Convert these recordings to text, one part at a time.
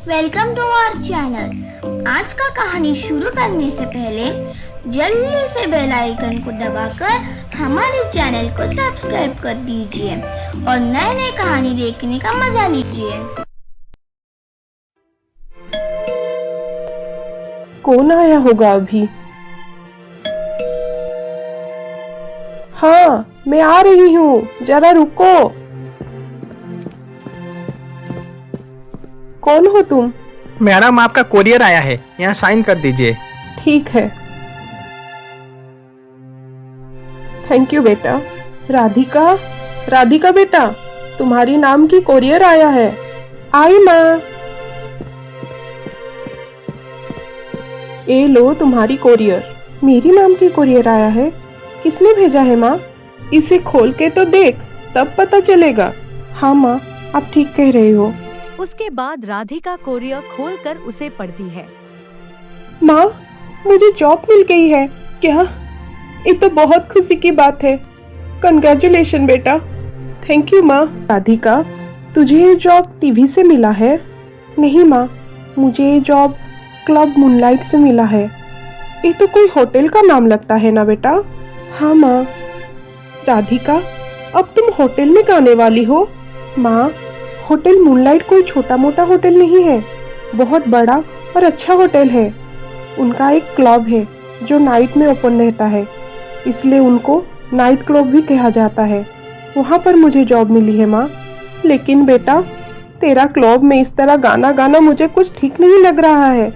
Welcome to our channel. आज का कहानी शुरू करने से पहले जल्दी से बेल आइकन को दबाकर हमारे चैनल को सब्सक्राइब कर दीजिए और नए नए कहानी देखने का मजा लीजिए। कौन आया होगा अभी? हाँ, मैं आ रही हूँ, जरा रुको। कौन हो तुम? मैडम, आपका कोरियर आया है, यहाँ साइन कर दीजिए। ठीक है, थैंक यू बेटा। राधिका, राधिका बेटा, तुम्हारी नाम की कोरियर आया है। आई माँ। ए लो तुम्हारी कोरियर। मेरी नाम की कोरियर आया है? किसने भेजा है माँ? इसे खोल के तो देख, तब पता चलेगा। हाँ माँ, आप ठीक कह रहे हो। उसके बाद राधिका कोरियर खोलकर उसे पढ़ती है। माँ, मुझे जॉब मिल गई है। क्या? ये तो बहुत खुशी की बात है। कंग्रेचुलेशन बेटा। थैंक यू माँ। राधिका, तुझे ये जॉब टीवी से मिला है? नहीं माँ, मुझे ये जॉब क्लब मूनलाइट से मिला है। ये तो कोई होटल का नाम लगता है ना बेटा? हाँ माँ। राधिका, अब तुम होटल में गाने वाली हो? माँ, होटल मूनलाइट कोई छोटा मोटा होटल नहीं है, बहुत बड़ा और अच्छा होटल है। उनका एक क्लब है जो नाइट में ओपन रहता है, इसलिए उनको नाइट क्लब भी कहा जाता है। वहाँ पर मुझे जॉब मिली है माँ। लेकिन बेटा, तेरा क्लब में इस तरह गाना गाना मुझे कुछ ठीक नहीं लग रहा है।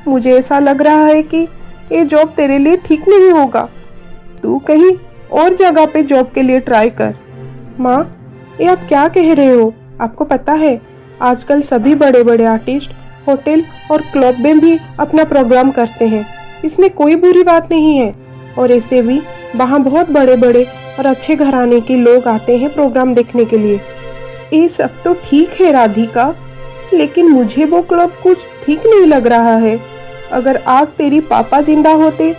मुझे ऐसा लग रहा है कि ये जॉब तेरे लिए ठीक नहीं होगा। तू कहीं और जगह पे जॉब के लिए ट्राई कर। माँ, ये आप क्या कह रहे हो? आपको पता है, आजकल सभी बड़े बड़े आर्टिस्ट होटल और क्लब में भी अपना प्रोग्राम करते हैं। इसमें कोई बुरी बात नहीं है। और ऐसे भी वहाँ बहुत बड़े बड़े और अच्छे घराने के लोग आते हैं प्रोग्राम देखने के लिए। ये सब तो ठीक है राधिका, लेकिन मुझे वो क्लब कुछ ठीक नहीं लग रहा है। अगर आज तेरी पापा जिंदा होते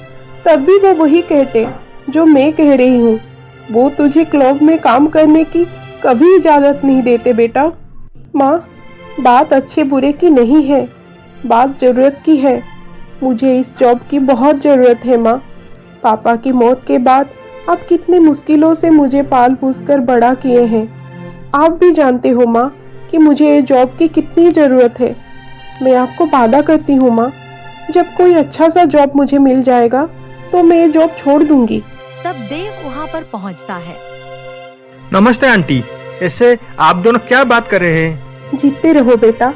तब भी वो वही कहते जो मैं कह रही हूँ। वो तुझे क्लब में काम करने की कभी इजाजत नहीं देते बेटा। माँ, बात अच्छे बुरे की नहीं है, बात जरूरत की है। मुझे इस जॉब की बहुत जरूरत है माँ। पापा की मौत के बाद आप कितने मुश्किलों से मुझे पाल पोस कर बड़ा किए हैं। आप भी जानते हो माँ कि मुझे ये जॉब की कितनी जरूरत है। मैं आपको वादा करती हूँ माँ, जब कोई अच्छा सा जॉब मुझे मिल जाएगा तो मैं ये जॉब छोड़ दूंगी। तब देव वहाँ पर पहुँचता है। नमस्ते आंटी, ऐसे आप दोनों क्या बात कर रहे हैं? जीतते रहो बेटा।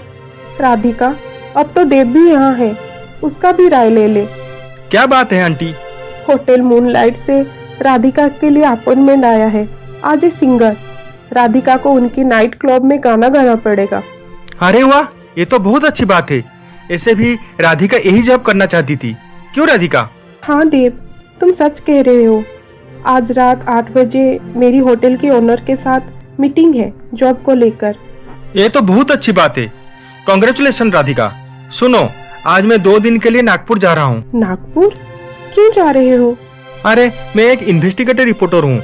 राधिका, अब तो देव भी यहाँ है, उसका भी राय ले ले। क्या बात है आंटी? होटल मूनलाइट से राधिका के लिए अपॉइंटमेंट आया है। आज ये सिंगर राधिका को उनकी नाइट क्लब में गाना गाना पड़ेगा। अरे वाह, ये तो बहुत अच्छी बात है। ऐसे भी राधिका यही जॉब करना चाहती थी, क्यों राधिका? हाँ देव, तुम सच कह रहे हो। आज रात 8 बजे मेरी होटल के ओनर के साथ मीटिंग है जॉब को लेकर। ये तो बहुत अच्छी बात है। कांग्रेचुलेशन राधिका। सुनो, आज मैं 2 दिन के लिए नागपुर जा रहा हूँ। नागपुर? क्यों जा रहे हो? अरे, मैं एक इन्वेस्टिगेटिव रिपोर्टर हूँ।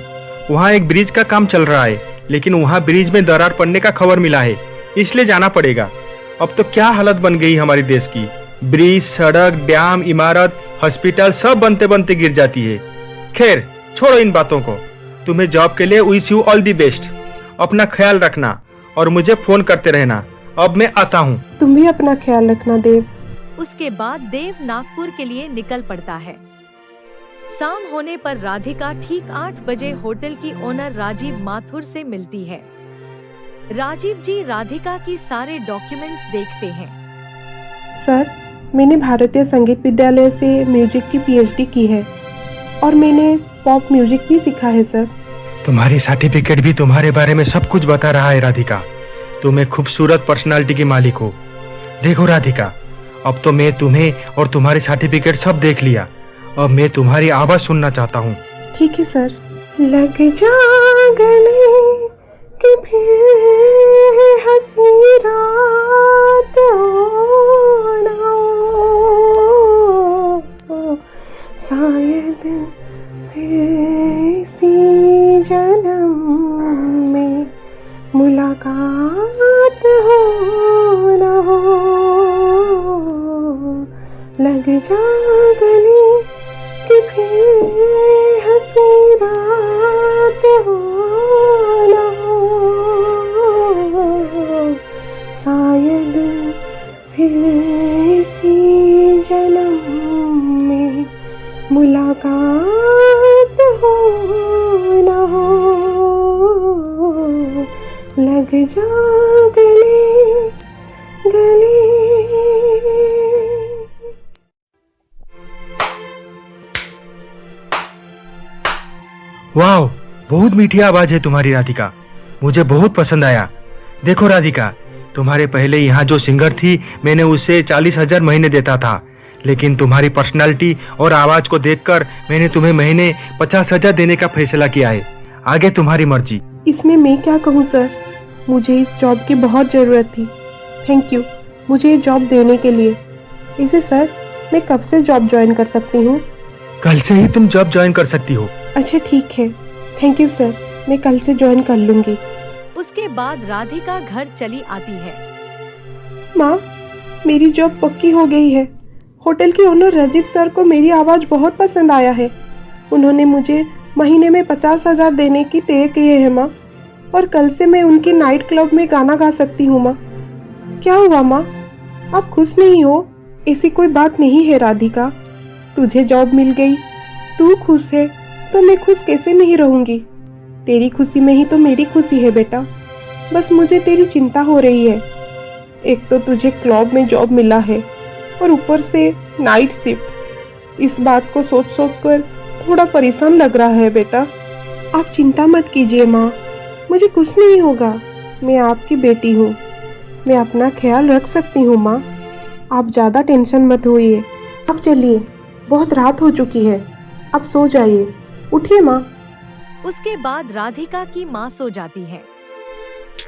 वहाँ एक ब्रिज का काम चल रहा है, लेकिन वहाँ ब्रिज में दरार पड़ने का खबर मिला है, इसलिए जाना पड़ेगा। अब तो क्या हालत बन गई हमारे देश की। ब्रिज, सड़क, डैम, इमारत, हॉस्पिटल सब बनते बनते गिर जाती है। खैर, छोड़ो इन बातों को। तुम्हें जॉब के लिए wish you all the best. अपना ख्याल रखना और मुझे फोन करते रहना। अब मैं आता हूँ। तुम भी अपना ख्याल रखना देव। उसके बाद देव नागपुर के लिए निकल पड़ता है। शाम होने पर राधिका ठीक 8 बजे होटल की ओनर राजीव माथुर से मिलती है। राजीव जी राधिका की सारे डॉक्यूमेंट्स देखते हैं। सर, मैंने भारतीय संगीत विद्यालय से म्यूजिक की पीएचडी की है और मैंने पॉप म्यूजिक भी सीखा है सर। तुम्हारी सर्टिफिकेट भी तुम्हारे बारे में सब कुछ बता रहा है राधिका। तुम एक खूबसूरत पर्सनालिटी की मालिक हो। देखो राधिका, अब तो मैं तुम्हें और तुम्हारी सर्टिफिकेट सब देख लिया। अब मैं तुम्हारी आवाज सुनना चाहता हूँ। ठीक है सर। लग जा गले कि फिर हंसी रात शायद इसी जन्म में मुलाकात हो न हो। लग जा गले कि फिर हंसी रात हो ना हो, शायद फिर इसी जन्म में मुलाकात हो ना हो, लग जा गले गले। वाह, बहुत मीठी आवाज है तुम्हारी राधिका, मुझे बहुत पसंद आया। देखो राधिका, तुम्हारे पहले यहाँ जो सिंगर थी मैंने उसे 40,000 महीने देता था, लेकिन तुम्हारी पर्सनालिटी और आवाज को देखकर मैंने तुम्हें महीने 50,000 देने का फैसला किया है। आगे तुम्हारी मर्जी। इसमें मैं क्या कहूँ सर, मुझे इस जॉब की बहुत जरूरत थी। थैंक यू मुझे ये जॉब देने के लिए। इसे सर, मैं कब से जॉब ज्वाइन कर सकती हूँ? कल से ही तुम जॉब ज्वाइन कर सकती हो। अच्छा ठीक है, थैंक यू सर, मैं कल से ज्वाइन कर लूंगी। उसके बाद राधिका घर चली आती है। माँ, मेरी जॉब पक्की हो गई है। होटल के ओनर राजीव सर को मेरी आवाज बहुत पसंद आया है। उन्होंने मुझे महीने में 50,000 देने की तय किए हैं माँ, और कल से मैं उनकी नाइट क्लब में गाना गा सकती हूँ माँ। क्या हुआ माँ, आप खुश नहीं हो? ऐसी कोई बात नहीं है राधिका, तुझे जॉब मिल गई, तू खुश है तो मैं खुश कैसे नहीं रहूंगी। तेरी खुशी में ही तो मेरी खुशी है बेटा। बस मुझे तेरी चिंता हो रही है। एक तो तुझे क्लब में जॉब मिला है और ऊपर से नाइट शिफ्ट। इस बात को सोच सोच कर थोड़ा परेशान लग रहा है बेटा। आप चिंता मत कीजिए माँ, मुझे कुछ नहीं होगा। मैं आपकी बेटी हूँ, मैं अपना ख्याल रख सकती हूँ माँ। आप ज्यादा टेंशन मत होइए। अब चलिए, बहुत रात हो चुकी है, अब सो जाइए। उठिए माँ। उसके बाद राधिका की माँ सो जाती है।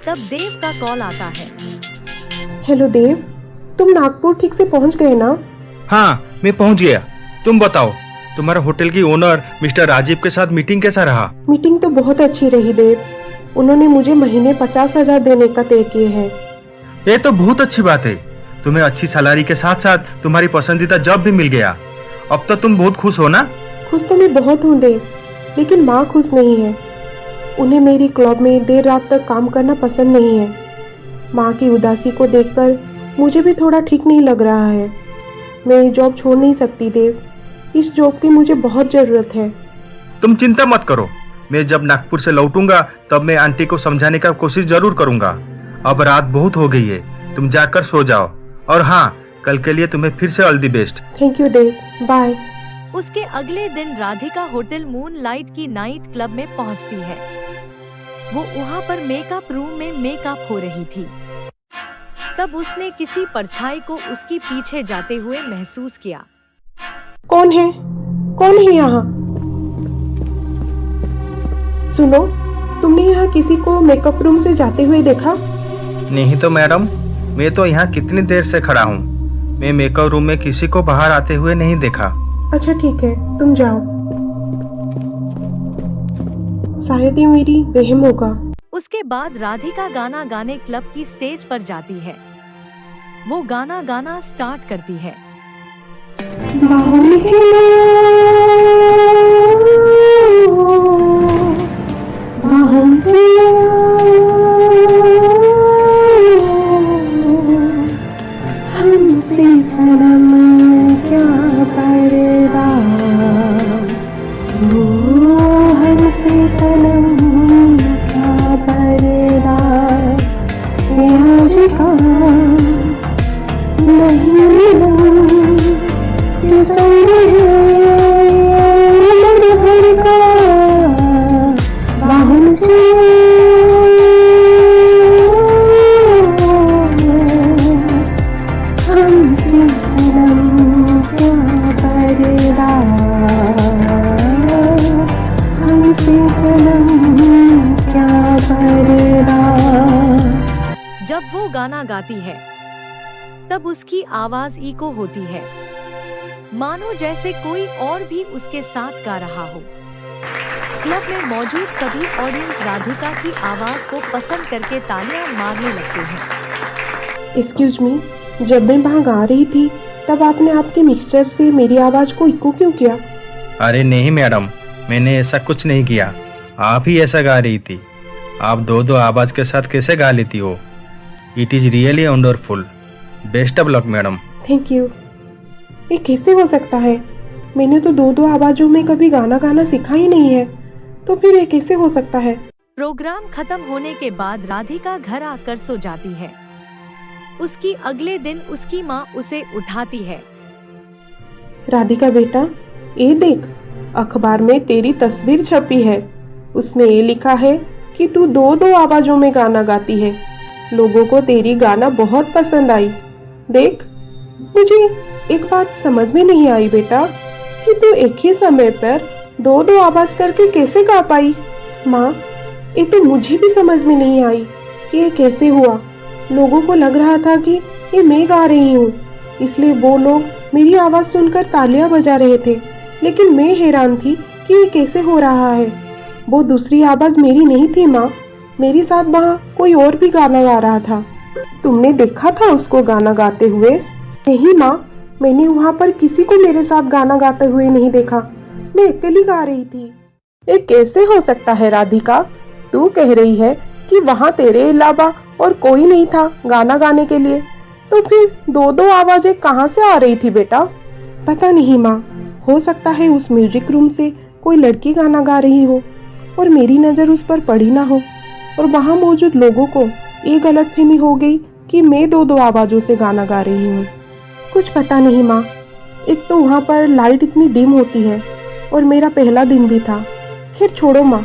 तब देव का कॉल आता है। हेलो देव, तुम नागपुर ठीक से पहुँच गए ना? हाँ, मैं पहुंच गया। तुम बताओ, तुम्हारा होटल की ओनर मिस्टर राजीव के साथ मीटिंग कैसा रहा? मीटिंग तो बहुत अच्छी रही देव। उन्होंने मुझे महीने 50,000 देने का तय किए हैं। ये तो बहुत अच्छी बात है। तुम्हें अच्छी सैलरी के साथ साथ तुम्हारी पसंदीदा जॉब भी मिल गया। अब तो तुम बहुत खुश हो ना? खुश तो मैं बहुत हूँ देव, लेकिन माँ खुश नहीं है। उन्हें मेरी क्लब में देर रात तक काम करना पसंद नहीं है। माँ की उदासी को देखकर मुझे भी थोड़ा ठीक नहीं लग रहा है। मैं ये जॉब छोड़ नहीं सकती देव, इस जॉब की मुझे बहुत जरूरत है। तुम चिंता मत करो, मैं जब नागपुर से लौटूंगा तब मैं आंटी को समझाने का कोशिश जरूर करूंगा। अब रात बहुत हो गई है, तुम जाकर सो जाओ। और हाँ, कल के लिए तुम्हें फिर से all the best. Thank you Dev, bye. उसके अगले दिन राधिका होटल मूनलाइट की नाइट क्लब में पहुंचती है। वो वहाँ पर मेकअप रूम में मेकअप हो रही थी। तब उसने किसी परछाई को उसकी पीछे जाते हुए महसूस किया। कौन है? कौन है यहाँ? सुनो, तुमने यहाँ किसी को मेकअप रूम से जाते हुए देखा? नहीं तो मैडम, मैं तो यहाँ कितनी देर से खड़ा हूँ। मैं मेकअप रूम में किसी को बाहर आते हुए नहीं देखा। अच्छा ठीक है, तुम जाओ। शायद ये मेरी वहम होगा। उसके बाद राधिका गाना गाने क्लब की स्टेज पर जाती है। वो गाना गाना स्टार्ट करती है। बाहों में चलो, बाहों में चलो, हमसे सनम क्या पर्दा, हमसे सनम क्या पर्दा, ये आज का नहीं मिला, ये संग है उम्र भर का, बाहों में चलो, हमसे सनम क्या पर्दा, हमसे सनम क्या पर्दा। जब वो गाना गाती है तब उसकी आवाज इको होती है, मानो जैसे कोई और भी उसके साथ गा रहा हो। क्लब में मौजूद सभी ऑडियंस राधिका की आवाज को पसंद करके तालियां मारने लगते हैं। एक्सक्यूज मी, जब मैं वहाँ गा रही थी तब आपने आपके मिक्सचर से मेरी आवाज को इको क्यों किया? अरे नहीं मैडम, मैंने ऐसा कुछ नहीं किया। आप ही ऐसा गा रही थी। आप दो दो आवाज के साथ कैसे गा लेती हो? It is really wonderful. Best of luck madam. Thank you. ये कैसे हो सकता है? मैंने तो दो दो आवाजों में कभी गाना गाना सीखा ही नहीं है, तो फिर ये कैसे हो सकता है? प्रोग्राम खत्म होने के बाद राधिका घर आकर सो जाती है। उसकी अगले दिन उसकी माँ उसे उठाती है। राधिका बेटा, ये देख, अखबार में तेरी तस्वीर छपी है। उसमें ये लिखा है कि तू दो दो आवाजों में गाना गाती है। लोगों को तेरी गाना बहुत पसंद आई। देख, मुझे एक बात समझ में नहीं आई बेटा कि तू एक ही समय पर दो दो आवाज करके कैसे गा पाई। माँ, ये तो मुझे भी समझ में नहीं आई कि ये कैसे हुआ। लोगों को लग रहा था कि ये मैं गा रही हूँ, इसलिए वो लोग मेरी आवाज सुनकर तालियां बजा रहे थे, लेकिन मैं हैरान थी कि ये कैसे हो रहा है। वो दूसरी आवाज मेरी नहीं थी माँ, मेरे साथ वहाँ कोई और भी गाना गा रहा था। तुमने देखा था उसको गाना गाते हुए? नहीं माँ, मैंने वहाँ पर किसी को मेरे साथ गाना गाते हुए नहीं देखा। मैं अकेली गा रही थी। ये कैसे हो सकता है राधिका? तू कह रही है कि वहाँ तेरे अलावा और कोई नहीं था गाना गाने के लिए, तो फिर दो दो आवाजें कहाँ से आ रही थी बेटा? पता नहीं माँ, हो सकता है उस म्यूजिक रूम से कोई लड़की गाना गा रही हो और मेरी नजर उस पर पड़ी ना हो, और वहाँ मौजूद लोगों को ये गलतफहमी हो गई कि मैं दो दो आवाजों से गाना गा रही हूँ। कुछ पता नहीं माँ, एक तो वहाँ पर लाइट इतनी डिम होती है और मेरा पहला दिन भी था। खैर छोड़ो माँ,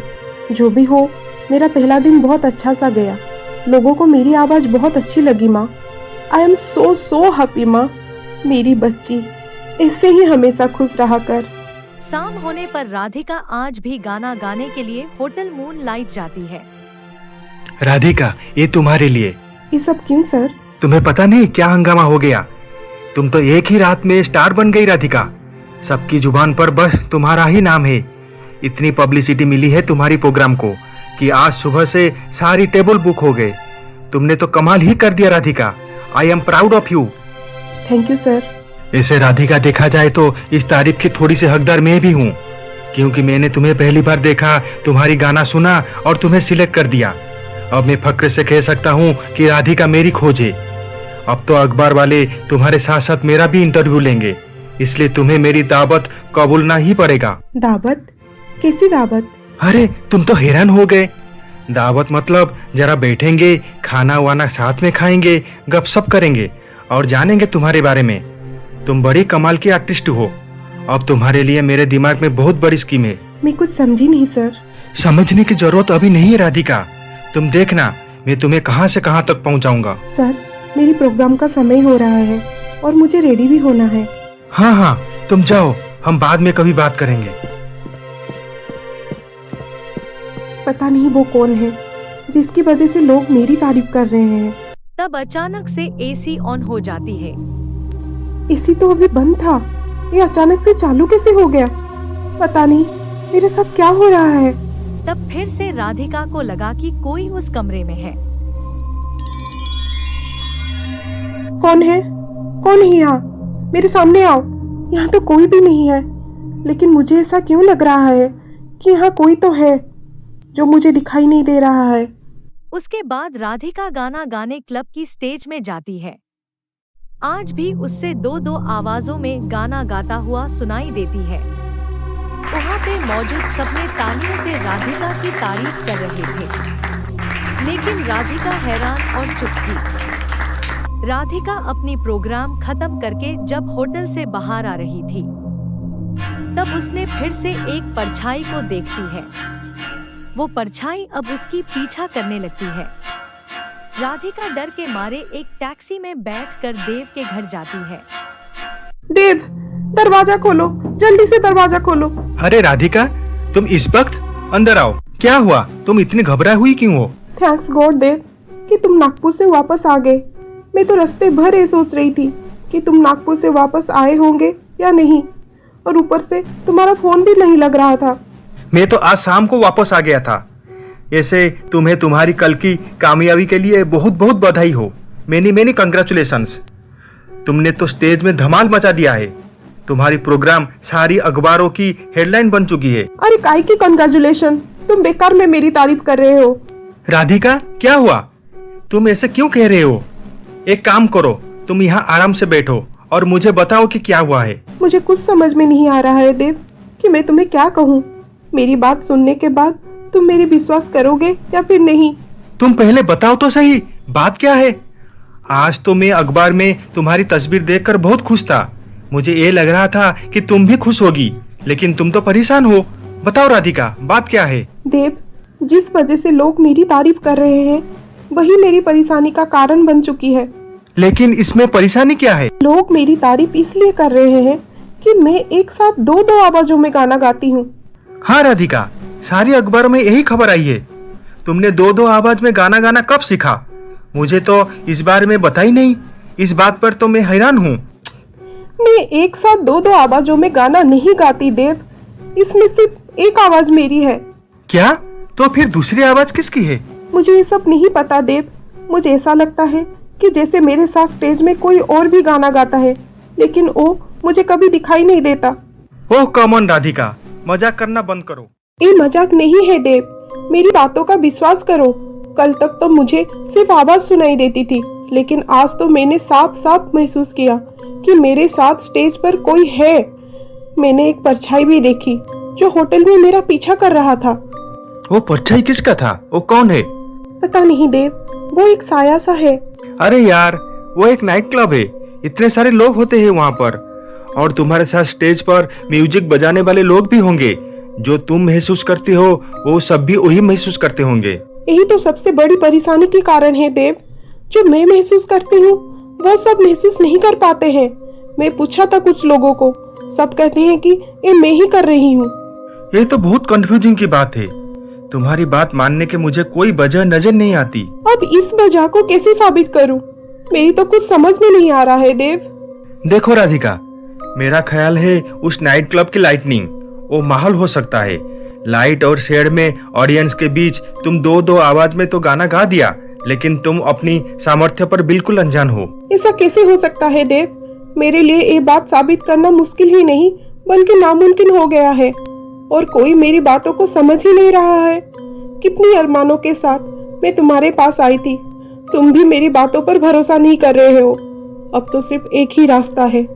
जो भी हो, मेरा पहला दिन बहुत अच्छा सा गया। लोगों को मेरी आवाज बहुत अच्छी लगी माँ। आई एम सो हैप्पी माँ। मेरी बच्ची ऐसे ही हमेशा खुश रहा कर। शाम होने पर राधिका आज भी गाना गाने के लिए होटल मूनलाइट जाती है। राधिका, ये तुम्हारे लिए। ये सब क्यों सर? तुम्हें पता नहीं क्या हंगामा हो गया? तुम तो एक ही रात में स्टार बन गई राधिका। सबकी जुबान पर बस तुम्हारा ही नाम है। इतनी पब्लिसिटी मिली है तुम्हारी प्रोग्राम को कि आज सुबह से सारी टेबल बुक हो गए। तुमने तो कमाल ही कर दिया Radhika. I am proud of you. Thank you sir. ऐसे राधिका देखा जाए तो इस तारीफ की थोड़ी सी हकदार मैं भी हूँ, क्योंकि मैंने तुम्हें पहली बार देखा, तुम्हारी गाना सुना और तुम्हें सिलेक्ट कर दिया। अब मैं फक्र से कह सकता हूँ कि राधिका मेरी खोज है। अब तो अखबार वाले तुम्हारे साथ साथ मेरा भी इंटरव्यू लेंगे, इसलिए तुम्हें मेरी दावत कबूलना ही पड़ेगा। दावत? कैसी दावत? अरे तुम तो हैरान हो गए। दावत मतलब जरा बैठेंगे, खाना वाना साथ में खाएंगे, गपशप करेंगे और जानेंगे तुम्हारे बारे में। तुम बड़ी कमाल की आर्टिस्ट हो। अब तुम्हारे लिए मेरे दिमाग में बहुत बड़ी स्कीम है। मैं कुछ समझी नहीं सर। समझने की जरूरत अभी नहीं है राधिका। तुम देखना, मैं तुम्हें कहां से कहां तक पहुंचाऊंगा। सर, मेरी प्रोग्राम का समय हो रहा है और मुझे रेडी भी होना है। हाँ, तुम जाओ, हम बाद में कभी बात करेंगे। पता नहीं वो कौन है जिसकी वजह से लोग मेरी तारीफ कर रहे हैं। तब अचानक से एसी ऑन हो जाती है। एसी तो अभी बंद था, ये अचानक से चालू कैसे हो गया? पता नहीं मेरे साथ क्या हो रहा है। तब फिर से राधिका को लगा कि कोई उस कमरे में है। कौन है? कौन है यहाँ? मेरे सामने आओ। यहाँ तो कोई भी नहीं है, लेकिन मुझे ऐसा क्यों लग रहा है कि यहाँ कोई तो है जो मुझे दिखाई नहीं दे रहा है। उसके बाद राधिका गाना गाने क्लब की स्टेज में जाती है। आज भी उससे दो दो आवाजों में गाना गाता हुआ सुनाई देती है। वहाँ पे मौजूद सबने तालियों से राधिका की तारीफ कर रहे थे, लेकिन राधिका हैरान और चुप थी। राधिका अपनी प्रोग्राम खत्म करके जब होटल से बाहर आ रही थी, तब उसने फिर से एक परछाई को देखती है। वो परछाई अब उसकी पीछा करने लगती है। राधिका डर के मारे एक टैक्सी में बैठकर देव के घर जाती है। देव, दरवाजा खोलो, जल्दी से दरवाजा खोलो। अरे राधिका, तुम इस वक्त? अंदर आओ। क्या हुआ? तुम इतनी घबराई हुई क्यों हो? थैंक्स गॉड देव कि तुम नागपुर से वापस आ गए। मैं तो रास्ते भर ये सोच रही थी कि तुम नागपुर से वापस आए होंगे या नहीं, और ऊपर से तुम्हारा फोन भी नहीं लग रहा था। मैं तो आज शाम को वापस आ गया था। ऐसे तुम्हें तुम्हारी कल की कामयाबी के लिए बहुत बहुत बधाई हो। Many congratulations. तुमने तो स्टेज में धमाल मचा दिया है। तुम्हारी प्रोग्राम सारी अखबारों की हेडलाइन बन चुकी है। अरे काय की कंग्रेचुलेशन, तुम बेकार में मेरी तारीफ कर रहे हो। राधिका, क्या हुआ? तुम ऐसे क्यों कह रहे हो? एक काम करो, तुम यहाँ आराम से बैठो और मुझे बताओ कि क्या हुआ है। मुझे कुछ समझ में नहीं आ रहा है देव कि मैं तुम्हें क्या कहूँ। मेरी बात सुनने के बाद तुम मेरी विश्वास करोगे या फिर नहीं? तुम पहले बताओ तो सही, बात क्या है? आज तो मैं अखबार में तुम्हारी तस्वीर देखकर बहुत खुश था। मुझे ये लग रहा था कि तुम भी खुश होगी, लेकिन तुम तो परेशान हो। बताओ राधिका, बात क्या है? देव, जिस वजह से लोग मेरी तारीफ कर रहे हैं वही मेरी परेशानी का कारण बन चुकी है। लेकिन इसमें परेशानी क्या है? लोग मेरी तारीफ इसलिए कर रहे हैं कि मैं एक साथ दो दो आवाजों में गाना गाती हूँ। हाँ राधिका, सारी अखबारों में यही खबर आई है। तुमने दो दो आवाज में गाना गाना कब सीखा? मुझे तो इस बारे में बता ही नहीं। इस बात पर तो मैं हैरान हूँ। मैं एक साथ दो दो आवाजों में गाना नहीं गाती देव, इसमें सिर्फ एक आवाज मेरी है। क्या? तो फिर दूसरी आवाज किसकी है? मुझे ये सब नहीं पता देव। मुझे ऐसा लगता है कि जैसे मेरे साथ स्टेज में कोई और भी गाना गाता है, लेकिन वो मुझे कभी दिखाई नहीं देता। ओह कम ऑन राधिका, मजाक करना बंद करो। ये मजाक नहीं है देव, मेरी बातों का विश्वास करो। कल तक तो मुझे सिर्फ आवाज सुनाई देती थी, लेकिन आज तो मैंने साफ साफ महसूस किया कि मेरे साथ स्टेज पर कोई है। मैंने एक परछाई भी देखी जो होटल में मेरा पीछा कर रहा था। वो परछाई किसका था? वो कौन है? पता नहीं देव, वो एक साया सा है। अरे यार, वो एक नाइट क्लब है। इतने सारे लोग होते हैं वहाँ पर, और तुम्हारे साथ स्टेज पर म्यूजिक बजाने वाले लोग भी होंगे। जो तुम महसूस करते हो वो सब भी वही महसूस करते होंगे। यही तो सबसे बड़ी परेशानी के कारण है देव। जो मैं महसूस करती हूँ वो सब महसूस नहीं कर पाते हैं। मैं पूछा था कुछ लोगों को, सब कहते हैं कि ये मैं ही कर रही हूँ। ये तो बहुत कंफ्यूजिंग की बात है। तुम्हारी बात मानने के मुझे कोई वजह नजर नहीं आती। अब इस वजह को कैसे साबित करूँ? मेरी तो कुछ समझ में नहीं आ रहा है देव। देखो राधिका, मेरा ख्याल है उस नाइट क्लब की लाइटनिंग वो माहौल हो सकता है। लाइट और शेड में ऑडियंस के बीच तुम दो दो आवाज में तो गाना गा दिया, लेकिन तुम अपनी सामर्थ्य पर बिल्कुल अनजान हो। ऐसा कैसे हो सकता है देव? मेरे लिए ये बात साबित करना मुश्किल ही नहीं बल्कि नामुमकिन हो गया है, और कोई मेरी बातों को समझ ही नहीं रहा है। कितनी अरमानों के साथ मैं तुम्हारे पास आई थी, तुम भी मेरी बातों पर भरोसा नहीं कर रहे हो। अब तो सिर्फ एक ही रास्ता है,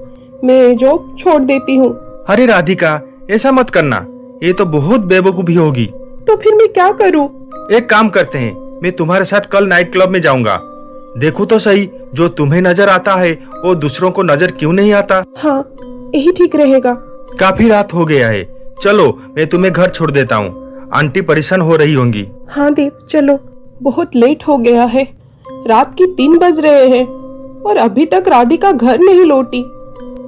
मैं जॉब छोड़ देती हूँ। अरे राधिका, ऐसा मत करना, ये तो बहुत बेवकूफी होगी। तो फिर मैं क्या करूँ? एक काम करते हैं, मैं तुम्हारे साथ कल नाइट क्लब में जाऊंगा। देखो तो सही, जो तुम्हें नजर आता है वो दूसरों को नजर क्यों नहीं आता। हाँ, यही ठीक रहेगा। काफी रात हो गया है, चलो मैं तुम्हें घर छोड़ देता हूँ। आंटी परेशान हो रही होंगी। हाँ देव, चलो, बहुत लेट हो गया है। रात की 3 बज रहे हैं और अभी तक राधिका घर नहीं लौटी।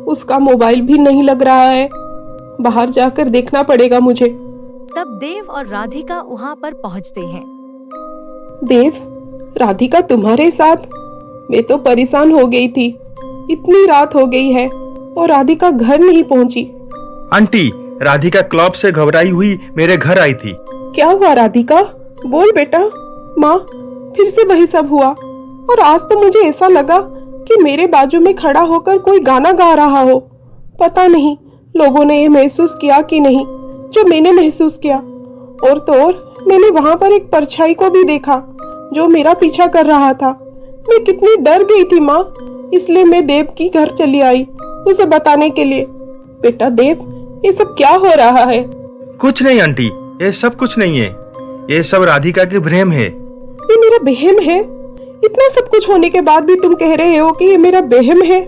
उसका मोबाइल भी नहीं लग रहा है। बाहर जाकर देखना पड़ेगा मुझे। तब देव और राधिका वहाँ पर पहुँचते हैं। देव, राधिका तुम्हारे साथ? मैं तो परेशान हो गई थी। इतनी रात हो गई है और राधिका घर नहीं पहुंची। आंटी, राधिका क्लब से घबराई हुई मेरे घर आई थी। क्या हुआ राधिका? बोल बेटा। माँ, फिर से वही सब हुआ, और आज तो मुझे ऐसा लगा कि मेरे बाजू में खड़ा होकर कोई गाना गा रहा हो। पता नहीं लोगों ने ये महसूस किया कि नहीं जो मैंने महसूस किया। और तो और मैंने वहां पर एक परछाई को भी देखा जो मेरा पीछा कर रहा था। मैं कितनी डर गई थी माँ, इसलिए मैं देव की घर चली आई उसे बताने के लिए। बेटा देव, ये सब क्या हो रहा है? कुछ नहीं आंटी, ये सब कुछ नहीं है। ये सब राधिका की भ्रम है। ये मेरा वहम है? इतना सब कुछ होने के बाद भी तुम कह रहे हो कि ये मेरा वहम है?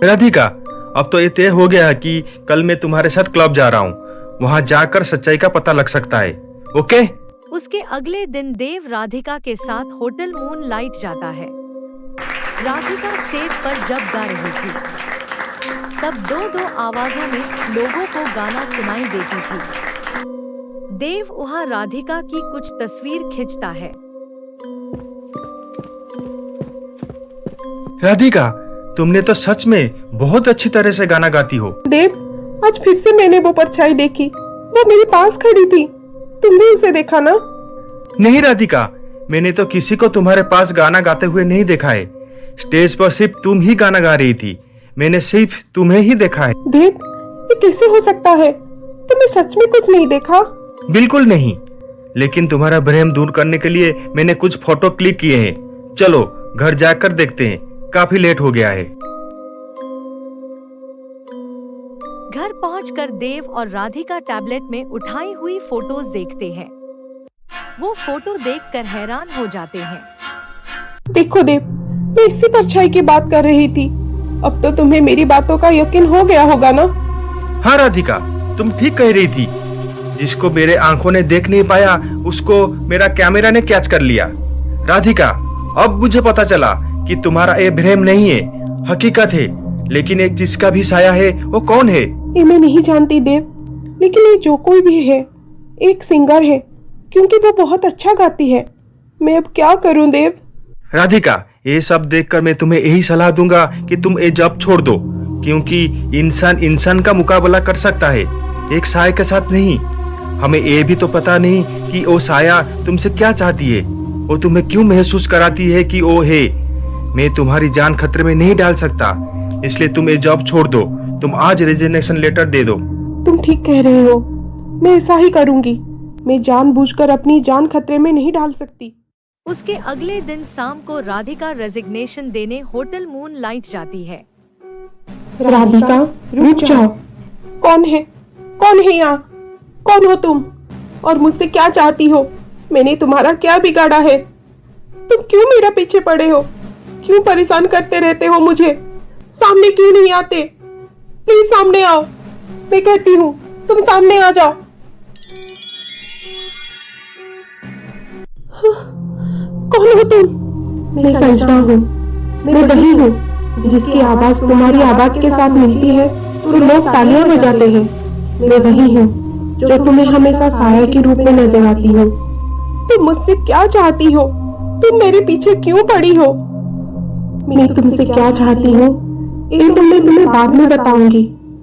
राधिका, अब तो ये तय हो गया कि कल मैं तुम्हारे साथ क्लब जा रहा हूँ। वहाँ जाकर सच्चाई का पता लग सकता है। ओके? उसके अगले दिन देव राधिका के साथ होटल मून लाइट जाता है। राधिका स्टेज पर जब गा रही थी तब दो दो आवाजों में लोगों को गाना सुनाई देती थी। देव वहाँ राधिका की कुछ तस्वीर खींचता है। राधिका, तुमने तो सच में बहुत अच्छी तरह से गाना गाती हो। देव, आज फिर से मैंने वो परछाई देखी। वो मेरे पास खड़ी थी। तुम भी उसे देखा ना? नहीं राधिका, मैंने तो किसी को तुम्हारे पास गाना गाते हुए नहीं देखा है। स्टेज पर सिर्फ तुम ही गाना गा रही थी। मैंने सिर्फ तुम्हें ही देखा है। देव, ये कैसे हो सकता है? तुमने सच में कुछ नहीं देखा? बिल्कुल नहीं, लेकिन तुम्हारा भ्रम दूर करने के लिए मैंने कुछ फोटो क्लिक किए हैं। चलो घर जाकर देखते हैं, काफी लेट हो गया है। घर पहुंचकर देव और राधिका टैबलेट में उठाई हुई फोटोज देखते हैं। वो फोटो देखकर हैरान हो जाते हैं। देखो देव, मैं इसी परछाई की बात कर रही थी। अब तो तुम्हें मेरी बातों का यकीन हो गया होगा ना? हाँ राधिका, तुम ठीक कह रही थी। जिसको मेरे आंखों ने देख नहीं पाया, उसको मेरा कैमरा ने कैच कर लिया। राधिका, अब मुझे पता चला कि तुम्हारा ये भ्रम नहीं है, हकीकत है। लेकिन एक जिसका भी साया है, वो कौन है? ये मैं नहीं जानती देव, लेकिन ये जो कोई भी है, एक सिंगर है, क्योंकि वो बहुत अच्छा गाती है। मैं अब क्या करूं देव? राधिका, ये सब देखकर मैं तुम्हें यही सलाह दूंगा कि तुम ये जॉब छोड़ दो, क्योंकि इंसान इंसान का मुकाबला कर सकता है, एक साया के साथ नहीं। हमें ये भी तो पता नहीं कि वो साया तुमसे क्या चाहती है, वो तुम्हें क्यों महसूस कराती है कि वो है। मैं तुम्हारी जान खतरे में नहीं डाल सकता, इसलिए तुम ये जॉब छोड़ दो। तुम आज रेजिग्नेशन लेटर दे दो। तुम ठीक कह रहे हो, मैं ऐसा ही करूंगी। मैं जानबूझकर अपनी जान खतरे में नहीं डाल सकती। उसके अगले दिन शाम को राधिका रेजिग्नेशन देने होटल मूनलाइट जाती है। राधिका, रुक जाओ। कौन है? कौन है यहाँ? कौन हो तुम? और मुझसे क्या चाहती हो? मैंने तुम्हारा क्या बिगाड़ा है? तुम क्यों मेरा पीछे पड़े हो? क्यों परेशान करते रहते हो मुझे? सामने क्यों नहीं आते? प्लीज सामने आओ, मैं कहती हूँ, तुम सामने आ जाओ। कौन हो तुम? मैं संजना हूँ। मैं वही हूँ जिसकी आवाज तुम्हारी आवाज के साथ मिलती है तो लोग तालियां बजाते हैं। मैं वही हूँ जो तुम्हें हमेशा साया के रूप में नजर आती हूँ। तुम मुझसे क्या चाहती हो? तुम मेरे पीछे क्यों पड़ी हो? मैं तुमसे क्या चाहती हूँ ये तो मैं तुम्हें बाद में बताऊंगी,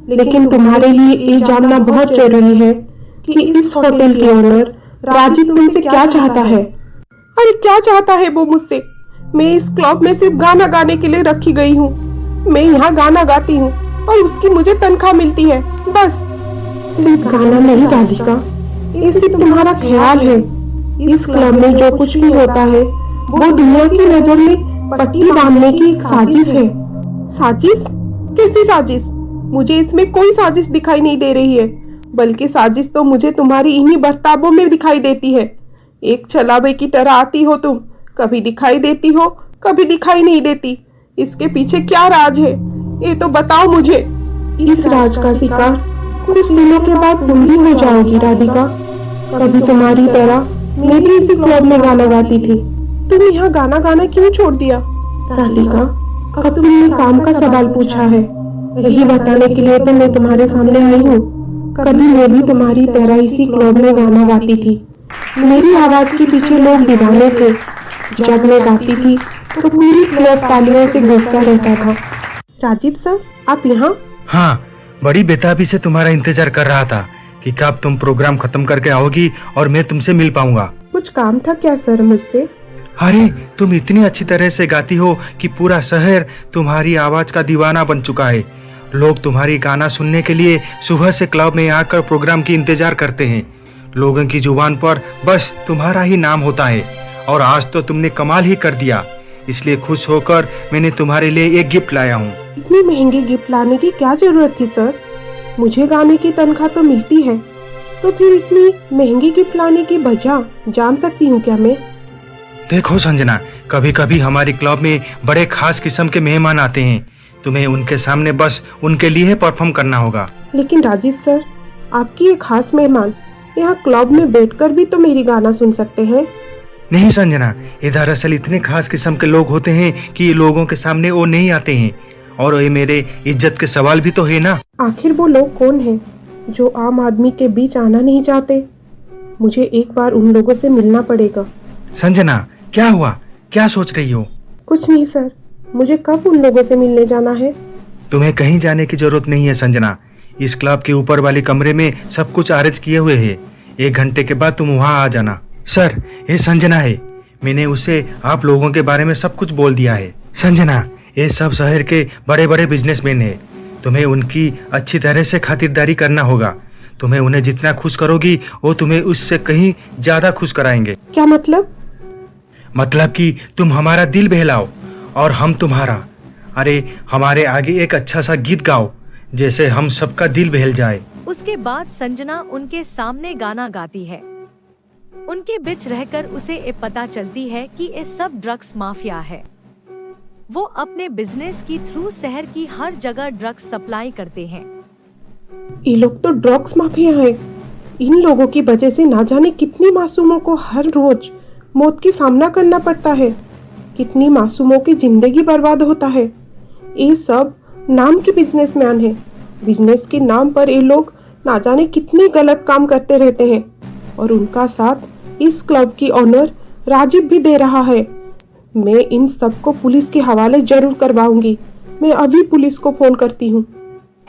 लेकिन तुम्हारे लिए ये जानना बहुत जरूरी है कि इस होटल के ओनर राजीव तुमसे क्या चाहता है। अरे क्या चाहता है वो मुझसे? मैं इस क्लब में सिर्फ गाना गाने के लिए रखी गई हूँ। मैं यहाँ गाना गाती हूँ और उसकी मुझे तनख्वाह मिलती है, बस। सिर्फ गाना नहीं राधिका, ये सिर्फ तुम्हारा ख्याल है। इस क्लब में जो कुछ भी होता है वो दुनिया की नजर में पट्टी बांधने की एक साजिश है। साजिश? कैसी साजिश? मुझे इसमें कोई साजिश दिखाई नहीं दे रही है, बल्कि साजिश तो मुझे तुम्हारी इन्हीं बर्तावों में दिखाई देती है। एक छलावे की तरह आती हो तुम, कभी दिखाई देती हो, कभी दिखाई नहीं देती। इसके पीछे क्या राज है, ये तो बताओ मुझे। इस राज का शिकार कुछ दिनों के बाद तुम भी हो जाओगी राधिका। कभी तुम्हारी तरह मैं भी इसी क्लब में गाना गाती थी। तुम यहाँ गाना गाना क्यों छोड़ दिया? राधिका, अब तुमने काम का सवाल पूछा है, यही बताने के लिए तो मैं तुम्हारे सामने आई हूँ। कभी मैं भी तुम्हारी तरह इसी क्लब में गाना गाती थी। मेरी आवाज के पीछे लोग दीवाने थे। जब मैं गाती थी तो पूरी क्लब तालियों से गूंजता रहता था। राजीव सर, आप यहाँ? हाँ, बड़ी बेताबी से तुम्हारा इंतजार कर रहा था कि कब तुम प्रोग्राम खत्म करके आओगी और मैं तुमसे मिल पाऊंगा। कुछ काम था क्या सर मुझसे? अरे, तुम इतनी अच्छी तरह से गाती हो कि पूरा शहर तुम्हारी आवाज का दीवाना बन चुका है। लोग तुम्हारी गाना सुनने के लिए सुबह से क्लब में आकर प्रोग्राम की इंतजार करते हैं। लोगों की जुबान पर बस तुम्हारा ही नाम होता है, और आज तो तुमने कमाल ही कर दिया। इसलिए खुश होकर मैंने तुम्हारे लिए एक गिफ्ट लाया हूँ। इतनी महंगी गिफ्ट लाने की क्या जरूरत थी सर? मुझे गाने की तनख्वाह तो मिलती है, तो फिर इतनी महंगी गिफ्ट लाने की वजह जान सकती हूँ क्या मैं? देखो संजना, कभी कभी हमारी क्लब में बड़े खास किस्म के मेहमान आते हैं। तुम्हें उनके सामने बस उनके लिए परफॉर्म करना होगा। लेकिन राजीव सर, आपकी ये खास मेहमान यहाँ क्लब में बैठकर भी तो मेरी गाना सुन सकते हैं। नहीं संजना, ये दरअसल इतने खास किस्म के लोग होते हैं कि लोगों के सामने वो नहीं आते हैं, और ये मेरे इज्जत के सवाल भी तो है ना। आखिर वो लोग कौन हैं जो आम आदमी के बीच आना नहीं चाहते? मुझे एक बार उन लोगों से मिलना पड़ेगा। संजना, क्या हुआ? क्या सोच रही हो? कुछ नहीं सर, मुझे कब उन लोगों से मिलने जाना है? तुम्हें कहीं जाने की जरूरत नहीं है संजना। इस क्लब के ऊपर वाले कमरे में सब कुछ अरेंज किए हुए है। 1 घंटे के बाद तुम वहाँ आ जाना। सर, ये संजना है। मैंने उसे आप लोगों के बारे में सब कुछ बोल दिया है। संजना, ये सब शहर के बड़े बड़े बिजनेसमैन हैं। तुम्हें उनकी अच्छी तरह से खातिरदारी करना होगा। तुम्हें उन्हें जितना खुश करोगी वो तुम्हें उससे कहीं ज्यादा खुश कराएंगे। क्या मतलब? मतलब कि तुम हमारा दिल बहलाओ और हम तुम्हारा। अरे हमारे आगे एक अच्छा सा गीत गाओ जैसे हम सबका दिल बहल जाए। उसके बाद संजना उनके सामने गाना गाती है। उनके बीच रहकर उसे ये पता चलती है कि ये सब ड्रग्स माफिया है। वो अपने बिजनेस की थ्रू शहर की हर जगह ड्रग्स सप्लाई करते हैं। ये लोग तो ड्रग्स माफिया हैं। इन लोगों की वजह से ना जाने कितनी मासूमों को हर रोज मौत की सामना करना पड़ता है। कितनी मासूमों की जिंदगी बर्बाद होता है। ये सब नाम के बिजनेसमैन हैं। बिजनेस के नाम पर ये लोग ना जाने कितने गलत काम करते रहते हैं और उनका साथ इस क्लब की ओनर राजीव भी दे रहा है। मैं इन सबको पुलिस के हवाले जरूर करवाऊंगी। मैं अभी पुलिस को फोन करती हूँ।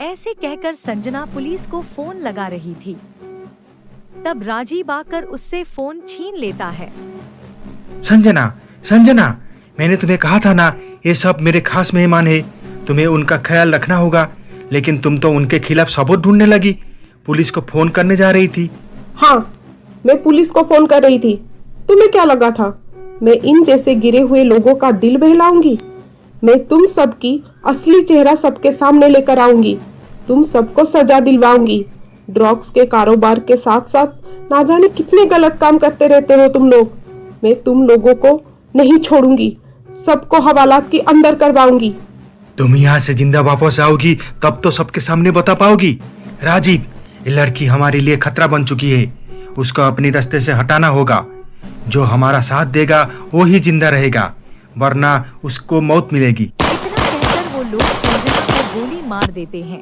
ऐसे कहकर संजना पुलिस को फोन लगा रही थी। तब राजीव आकर उससे फोन छीन लेता है। संजना, संजना, मैंने तुम्हें कहा था ना ये सब मेरे खास मेहमान है। तुम्हें उनका ख्याल रखना होगा। लेकिन तुम तो उनके खिलाफ सबूत ढूंढने लगी। पुलिस को फोन करने जा रही थी। हाँ, मैं पुलिस को फोन कर रही थी। तुम्हें क्या लगा था मैं इन जैसे गिरे हुए लोगों का दिल बहलाऊंगी? मैं तुम सबकी असली चेहरा सबके सामने लेकर आऊंगी। तुम सबको सजा दिलवाऊंगी। ड्रग्स के कारोबार के साथ साथ ना जाने कितने गलत काम करते रहते हो तुम लोग। मैं तुम लोगों को नहीं छोड़ूंगी। सबको हवालात के अंदर करवाऊंगी। तुम यहाँ से जिंदा वापस आओगी तब तो सबके सामने बता पाओगी। राजीव, ये लड़की हमारे लिए खतरा बन चुकी है। उसको अपनी रास्ते से हटाना होगा। जो हमारा साथ देगा वो ही जिंदा रहेगा, वरना उसको मौत मिलेगी। इतना कहकर वो लोग संजना को गोली मार देते हैं।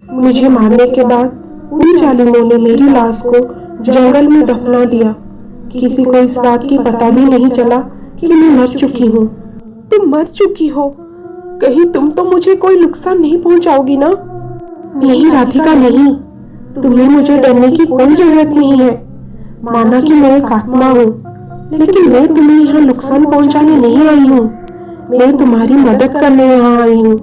मुझे मारने के बाद उन जालिमों ने मेरी लाश को जंगल में दफना दिया। किसी को इस बात की पता भी नहीं चला कि मैं मर चुकी हूँ। तुम मर चुकी हो? कहीं तुम तो मुझे कोई नुकसान नहीं पहुँचाओगी ना? नहीं राधिका, नहीं। तुम्हें मुझे डरने की कोई जरूरत नहीं है। माना कि मैं एक आत्मा हूँ, लेकिन मैं तुम्हें यहाँ नुकसान पहुँचाने नहीं आई हूँ। मैं तुम्हारी मदद करने यहाँ आई हूँ।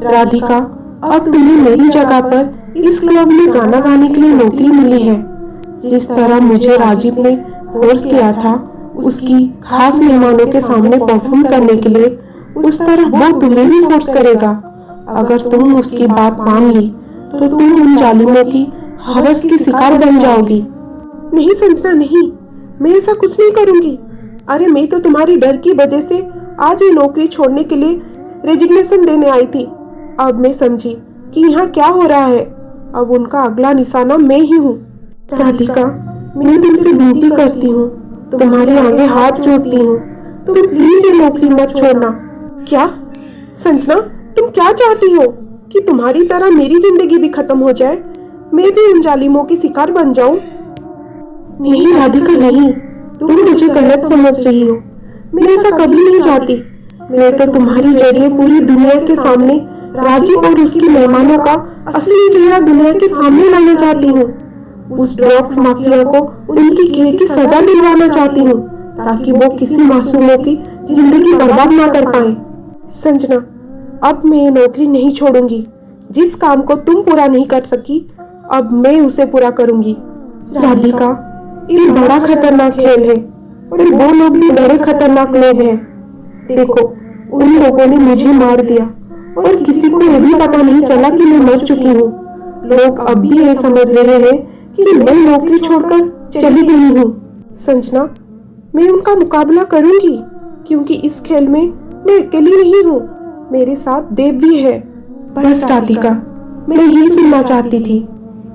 राधिका, अब तुम्हें मेरी जगह पर इस क्लब में गाना गाने के लिए नौकरी मिली है। जिस तरह मुझे राजीव ने फोर्स किया था उसकी खास मेहमानों के सामने परफॉर्म करने के लिए, उस तरह वो तुम्हें भी फोर्स करेगा। अगर तुम उसकी बात मान ली तो तुम उन जालिमों की हवस की शिकार बन जाओगी। नहीं संजना, नहीं, मैं ऐसा कुछ नहीं करूंगी। अरे मैं तो तुम्हारी डर की वजह से आज ये नौकरी छोड़ने के लिए रेजिग्नेशन देने आई थी। अब मैं समझी कि यहाँ क्या हो रहा है। अब उनका अगला निशाना मैं ही हूँ। राधिका, मैं तुमसे विनती करती हूँ, तुम्हारे आगे हाथ जोड़ती हूँ, तुम प्लीज ये नौकरी मत छोड़ना। क्या संजना, तुम क्या चाहती हो कि तुम्हारी तरह मेरी जिंदगी भी खत्म हो जाए? मैं भी उन जालिमों की शिकार बन जाऊं? नहीं राधिका, नहीं, तुम मुझे गलत समझ रही हो। मैं ऐसा कभी नहीं चाहती। मैं तो तुम्हारी जरिए पूरी दुनिया के सामने राजीव और उसकी मेहमानों का असली चेहरा दुनिया के सामने लाना चाहती हूँ। उस ड्रग्स माफिया को उनकी किए की सजा दिलवाना चाहती हूँ, ताकि वो किसी मासूमों की जिंदगी बर्बाद ना कर पाए। संजना, अब मैं ये नौकरी नहीं छोड़ूंगी। जिस काम को तुम पूरा नहीं कर सकी, अब मैं उसे पूरा करूंगी। राधिका, ये बड़ा खतरनाक खेल है और वो लोग भी बड़े खतरनाक लोग हैं। देखो, उन लोगों ने मुझे मार दिया और किसी को यह भी पता नहीं चला कि मैं मर चुकी हूँ। लोग अब भी ये समझ रहे हैं कि मैं नौकरी छोड़कर चली गई हूँ। संजना, मैं उनका मुकाबला करूंगी, क्योंकि इस खेल में मैं अकेली नहीं हूँ, मेरे साथ देव भी है। बस राधिका, मैं यही सुनना चाहती थी।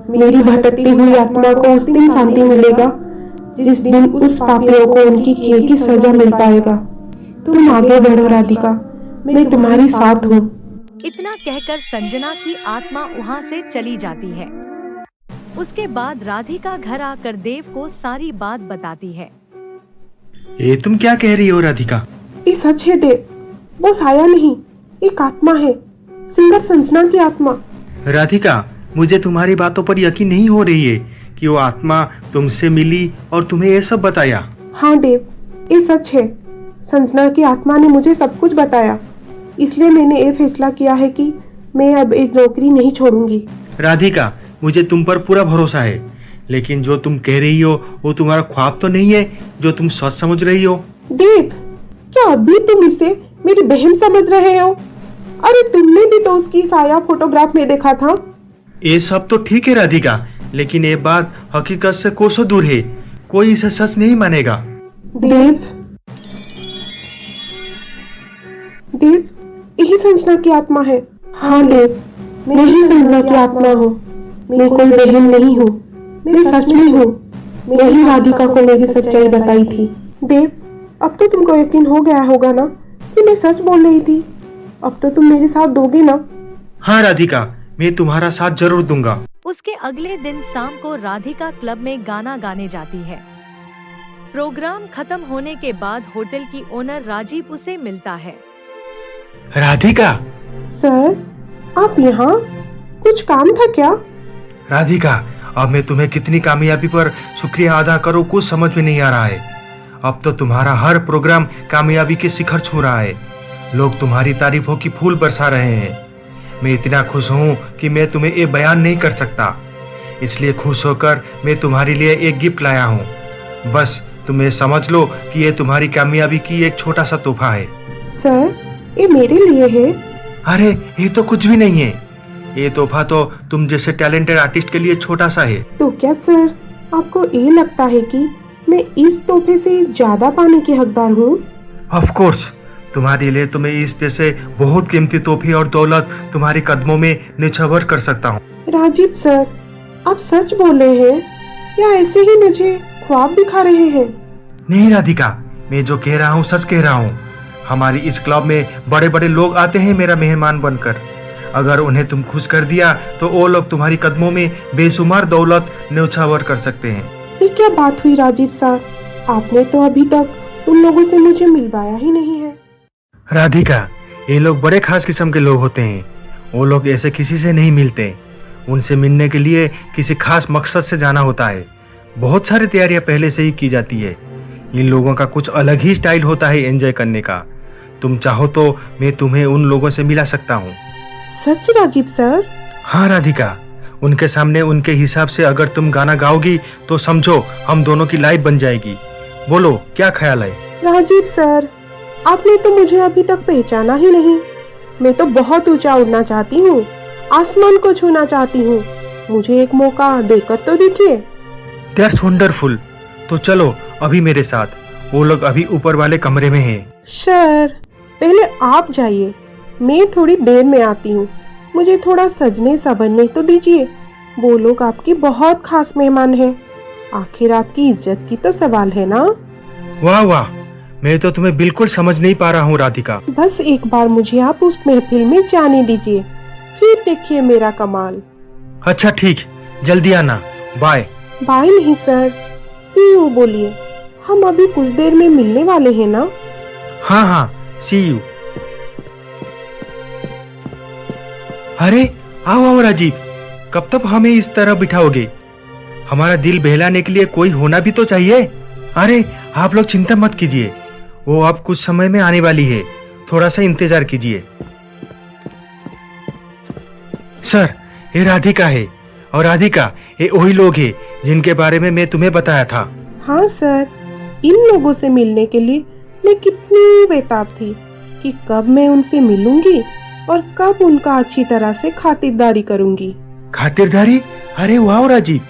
मेरी भटकती हुई आत्मा को उस दिन शांति मिलेगा जिस दिन उस पापियों को उनकी किए की सजा मिल पाएगा। तुम आगे बढ़ो राधिका, मैं तुम्हारी साथ हूँ। इतना कहकर संजना की आत्मा वहाँ से चली जाती है। उसके बाद राधिका घर आकर देव को सारी बात बताती है। ये तुम क्या कह रही हो राधिका? ये सच है देव, वो साया नहीं, एक आत्मा है, सिंगर संजना की आत्मा। राधिका, मुझे तुम्हारी बातों पर यकीन नहीं हो रही है कि वो आत्मा तुमसे मिली और तुम्हें ये सब बताया। हाँ देव, ये सच है। संजना की आत्मा ने मुझे सब कुछ बताया, इसलिए मैंने ये फैसला किया है कि मैं अब एक नौकरी नहीं छोड़ूंगी। राधिका, मुझे तुम पर पूरा भरोसा है, लेकिन जो तुम कह रही हो वो तुम्हारा ख्वाब तो नहीं है जो तुम सच समझ रही हो। देव, क्या अभी तुम इसे मेरी बहन समझ रहे हो? अरे तुमने भी तो उसकी साया फोटोग्राफ में देखा था। ये सब तो ठीक है राधिका, लेकिन ये बात हकीकत से कोसों दूर है। कोई इसे सच नहीं मानेगा। देव, देव, यही संजना की आत्मा है। हाँ देव, मैं ही संजना की आत्मा हूँ। मैं कोई बहन नहीं हूँ, मैं सच में हूँ। मैं ही राधिका को मेरी सच्चाई बताई थी। देव, अब तो तुमको यकीन हो गया होगा ना कि मैं सच बोल रही थी। अब तो तुम मेरे साथ दोगे ना? हाँ राधिका, मैं तुम्हारा साथ जरूर दूंगा। उसके अगले दिन शाम को राधिका क्लब में गाना गाने जाती है। प्रोग्राम खत्म होने के बाद होटल की ओनर राजीव उसे मिलता है। राधिका। सर, आप यहाँ? कुछ काम था क्या? राधिका, अब मैं तुम्हें कितनी कामयाबी पर शुक्रिया अदा करूं कुछ समझ में नहीं आ रहा है। अब तो तुम्हारा हर प्रोग्राम कामयाबी के शिखर छू रहा है। लोग तुम्हारी तारीफों की फूल बरसा रहे हैं। मैं इतना खुश हूँ कि मैं तुम्हें ये बयान नहीं कर सकता। इसलिए खुश होकर मैं तुम्हारे लिए एक गिफ्ट लाया हूँ। बस तुम ये समझ लो कि ये तुम्हारी कामयाबी की एक छोटा सा तोहफा है। सर, ये मेरे लिए है? अरे ये तो कुछ भी नहीं है। ये तोहफा तो तुम जैसे टैलेंटेड आर्टिस्ट के लिए छोटा सा है। तो क्या सर, आपको ये लगता है कि मैं इस तोहफे से ज्यादा पाने की हकदार हूँ? ऑफ कोर्स, तुम्हारे लिए तुम्हें इस जैसे बहुत कीमती तोहफे और दौलत तुम्हारे कदमों में निछावर कर सकता हूँ। राजीव सर, आप सच बोल रहे हैं या ऐसे ही मुझे ख्वाब दिखा रहे हैं? नहीं राधिका, मैं जो कह रहा हूँ सच कह रहा हूँ। हमारी इस क्लब में बड़े बड़े लोग आते हैं मेरा मेहमान बनकर। अगर उन्हें तुम खुश कर दिया तो वो लोग तुम्हारी कदमों में बेशुमार दौलत न्यौछावर कर सकते हैं। ये क्या बात हुई राजीव सर? आपने तो अभी तक उन लोगों से मुझे मिलवाया ही नहीं है। राधिका, ये लोग बड़े खास किस्म के लोग होते हैं। वो लोग ऐसे किसी से नहीं मिलते। उनसे मिलने के लिए किसी खास मकसद से जाना होता है। बहुत सारी तैयारियां पहले से ही की जाती है। इन लोगों का कुछ अलग ही स्टाइल होता है एंजॉय करने का। तुम चाहो तो मैं तुम्हें उन लोगों से मिला सकता हूँ। सच राजीव सर? हाँ राधिका, उनके सामने उनके हिसाब से अगर तुम गाना गाओगी तो समझो हम दोनों की लाइफ बन जाएगी। बोलो, क्या ख्याल है? राजीव सर, आपने तो मुझे अभी तक पहचाना ही नहीं। मैं तो बहुत ऊंचा उड़ना चाहती हूँ, आसमान को छूना चाहती हूँ। मुझे एक मौका देकर तो देखिए। That's wonderful. तो चलो अभी मेरे साथ। वो लोग अभी ऊपर वाले कमरे में हैं। सर, पहले आप जाइए, मैं थोड़ी देर में आती हूँ। मुझे थोड़ा सजने संवरने तो दीजिए। वो लोग आपकी बहुत खास मेहमान हैं। आखिर आपकी इज्जत की तो सवाल है ना? वाह वाह, मैं तो तुम्हें बिल्कुल समझ नहीं पा रहा हूँ राधिका। बस एक बार मुझे आप उस महफिल में जाने दीजिए, फिर देखिए मेरा कमाल। अच्छा ठीक, जल्दी आना। बाय। बाय नहीं सर, सी यू बोलिए। हम अभी कुछ देर में मिलने वाले हैं ना? हाँ हाँ, सी यू। अरे आओ आओ राजीव, कब तक हमें इस तरह बिठाओगे? हमारा दिल बहलाने के लिए कोई होना भी तो चाहिए। अरे आप लोग चिंता मत कीजिए, वो अब कुछ समय में आने वाली है। थोड़ा सा इंतजार कीजिए। सर, ये राधिका है। और राधिका, ये वही लोग हैं जिनके बारे में मैं तुम्हें बताया था। हाँ सर, इन लोगों से मिलने के लिए मैं कितनी बेताब थी कि कब मैं उनसे मिलूंगी और कब उनका अच्छी तरह से खातिरदारी करूंगी। खातिरदारी? अरे वाह राजीव,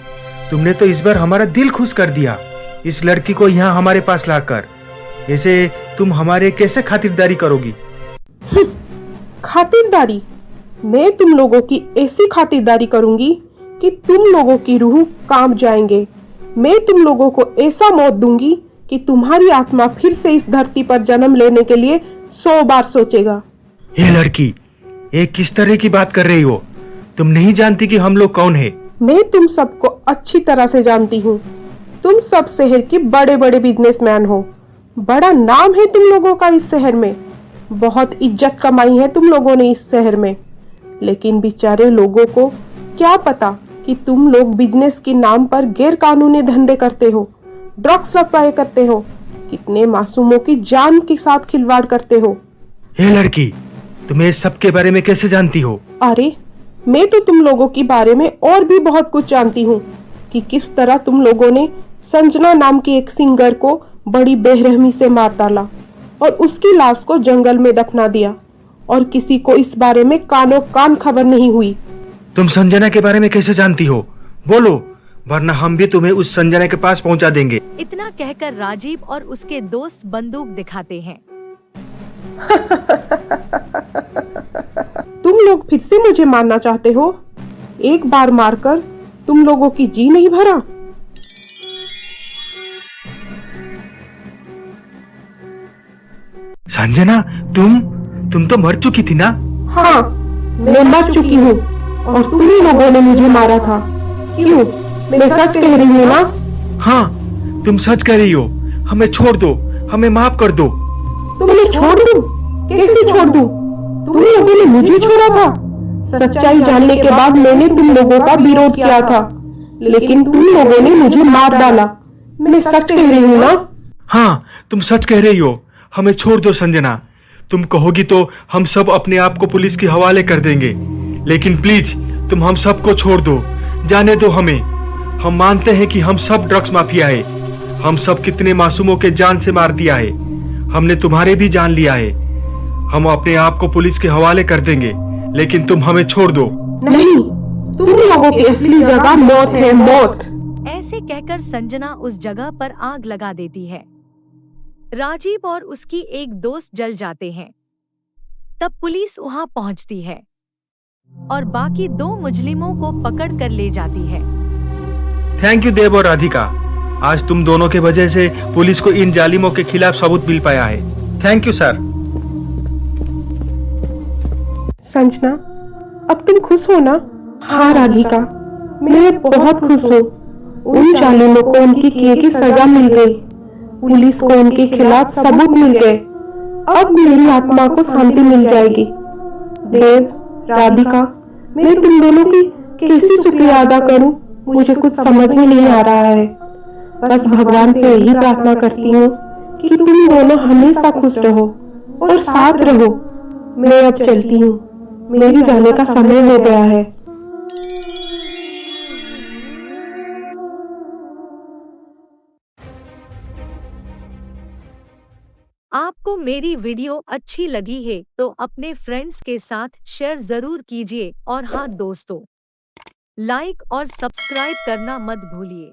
तुमने तो इस बार हमारा दिल खुश कर दिया इस लड़की को यहाँ हमारे पास लाकर। ऐसे तुम हमारे कैसे खातिरदारी करोगी? खातिरदारी? मैं तुम लोगों की ऐसी खातिरदारी करूंगी कि तुम लोगों की रूह कांप जाएंगे। मैं तुम लोगों को ऐसा मौत दूंगी कि तुम्हारी आत्मा फिर से इस धरती पर जन्म लेने के लिए 100 बार सोचेगा। ये लड़की, ये किस तरह की बात कर रही हो? तुम नहीं जानती कि हम लोग कौन है? मैं तुम सबको अच्छी तरह से जानती हूँ। तुम सब शहर के बड़े बड़े बिजनेसमैन हो। बड़ा नाम है तुम लोगों का इस शहर में। बहुत इज्जत कमाई है तुम लोगों ने इस शहर में। लेकिन बेचारे लोगों को क्या पता कि तुम लोग बिजनेस के नाम पर गैर कानूनी धंधे करते हो, ड्रग्स सप्लाई करते हो, कितने मासूमों की जान के साथ खिलवाड़ करते हो। ये लड़की, तुम्हें इस सब के बारे में कैसे जानती हो? अरे, मैं तो तुम लोगों के बारे में और भी बहुत कुछ जानती हूँ कि किस तरह तुम लोगों ने संजना नाम की एक सिंगर को बड़ी बेरहमी से मार डाला और उसकी लाश को जंगल में दफना दिया और किसी को इस बारे में कानो कान खबर नहीं हुई। तुम संजना के बारे में कैसे जानती हो? बोलो, वरना हम भी तुम्हें उस संजना के पास पहुंचा देंगे। इतना कहकर राजीव और उसके दोस्त बंदूक दिखाते हैं। तुम लोग फिर से मुझे मारना चाहते हो? एक बार मारकर तुम लोगों की जी नहीं भरा? संजना, तुम तो मर चुकी थी ना? हाँ, मैं मर चुकी हूँ और तुम लोगों ने मुझे मारा था। क्यों? मैं सच कह रही हूँ ना? हाँ, तुम सच कह रही हो। हमें छोड़ दो, हमें माफ कर दो। तुम्हें छोड़ दूं? कैसे छोड़ दूं? तुम लोगों ने मुझे छोड़ा था। सच्चाई जानने के बाद मैंने तुम लोगों का विरोध किया था, लेकिन तुम लोगों ने मुझे मार डाला। मैं सच कह रही हूँ ना? हाँ, तुम सच कह रही हो। हमें छोड़ दो संजना। तुम कहोगी तो हम सब अपने आप को पुलिस के हवाले कर देंगे, लेकिन प्लीज तुम हम सबको छोड़ दो, जाने दो हमें। हम मानते हैं कि हम सब ड्रग्स माफिया है। हम सब कितने मासूमों के जान से मार दिया है। हमने तुम्हारे भी जान लिया है। हम अपने आप को पुलिस के हवाले कर देंगे, लेकिन तुम हमें छोड़ दो। नहीं, तुम लोगों की असली जगह मौत है, मौत। ऐसे कहकर संजना उस जगह पर आग लगा देती है। राजीव और उसकी एक दोस्त जल जाते हैं। तब पुलिस वहां पहुंचती है और बाकी 2 मुजरिमों को पकड़ कर ले जाती है। थैंक यू देव और राधिका। आज तुम दोनों के वजह से पुलिस को इन जालिमों के खिलाफ सबूत मिल पाया है। Thank you sir. संजना, अब तुम खुश हो ना? हाँ राधिका, मैं बहुत खुश हूँ। उन जालिमों को उनकी किए की सजा मिल गई। पुलिस को उनके खिलाफ सबूत मिल गए। अब मेरी आत्मा को शांति मिल जाएगी। देव, राधिका, मैं तुम दोनों की कैसे शुक्रिया अदा करूं? मुझे कुछ समझ में नहीं आ रहा है। बस भगवान से यही प्रार्थना करती हूँ कि तुम दोनों हमेशा खुश रहो और साथ रहो। मैं अब चलती हूँ, मेरी जाने का समय हो गया है। आपको मेरी वीडियो अच्छी लगी है तो अपने फ्रेंड्स के साथ शेयर जरूर कीजिए और हाँ दोस्तों, लाइक और सब्सक्राइब करना मत भूलिए।